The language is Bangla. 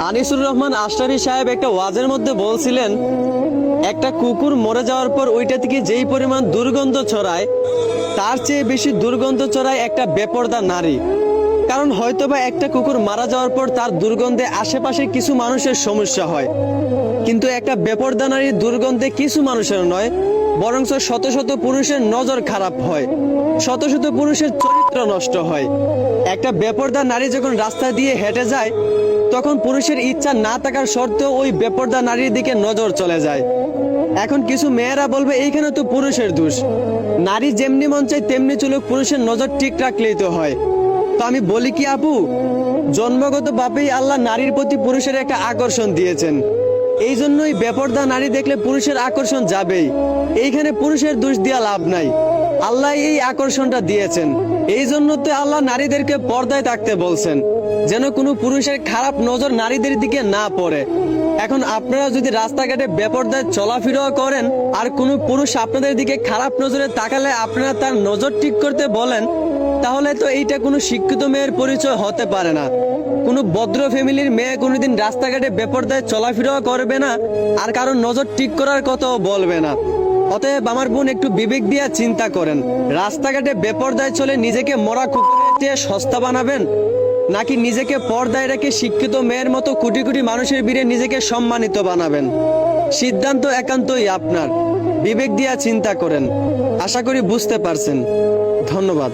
আনিসুর রহমান আশরাফি সাহেব একটা ওয়াজের মধ্যে বলছিলেন, একটা কুকুর মরে যাওয়ার পর ওইটা থেকে যেই পরিমাণ দুর্গন্ধ ছড়ায় তার চেয়ে বেশি দুর্গন্ধ ছড়ায় একটা বেপরদা নারী। কারণ হয়তোবা একটা কুকুর মারা যাওয়ার পর তার দুর্গন্ধে আশেপাশে কিছু মানুষের সমস্যা হয়, কিন্তু একটা বেপরদা নারীর দুর্গন্ধে কিছু মানুষের নয়, বরং শত শত পুরুষের নজর খারাপ হয়, শত শত পুরুষের চরিত্র নষ্ট হয়। একটা বেপরদা নারী যখন রাস্তা দিয়ে হেঁটে যায় তখন পুরুষের ইচ্ছা না থাকার সত্ত্বেও ওই বেপরদা নারীর দিকে নজর চলে যায়। এখন কিছু মেয়েরা বলবে এইখানে তো পুরুষের দোষ, নারী যেমনি মন চায় তেমনি চলুক, পুরুষের নজর ঠিক রাখলেই তো হয়। তো আমি বলি কি আপু, জন্মগত ভাবেই আল্লাহ নারীর প্রতি পুরুষের একটা আকর্ষণ দিয়েছেন, এই জন্যই বেপরদা নারী দেখলে পুরুষের আকর্ষণ যাবেই। এইখানে পুরুষের দোষ দিয়া লাভ নাই, আল্লাহ এই আকর্ষণটা দিয়েছেন। এই জন্য তো আল্লাহ নারীদেরকে পর্দায় থাকতে বলছেন, যেন কোনো পুরুষের খারাপ নজর নারীদের দিকে না পড়ে। এখন আপনারা যদি রাস্তাঘাটে বেপরদায় চলাফেরা করেন আর কোনো পুরুষ আপনাদের দিকে খারাপ নজরে তাকালে আপনারা তার নজর ঠিক করতে বলেন, তাহলে তো এইটা কোনো শিক্ষিত মেয়ের পরিচয় হতে পারে না। কোনো ভদ্র ফ্যামিলির মেয়ে কোনোদিন রাস্তাঘাটে বেপরদায় চলাফেরা করবে না আর কারণ নজর ঠিক করার কথাও বলবে না। অতএব আমার বোন, একটু বিবেক দিয়ে চিন্তা করেন, রাস্তাঘাটে বেপরদায় চলে নিজেকে মরা কুকুরের চেয়ে সস্তা বানাবেন, নাকি নিজেকে পর্দায় রেখে শিক্ষিত মেয়ের মতো কোটি কোটি মানুষের ভিড়ে নিজেকে সম্মানিত বানাবেন? সিদ্ধান্ত একান্তই আপনার, বিবেক দিয়ে চিন্তা করেন। আশা করি বুঝতে পারছেন। ধন্যবাদ।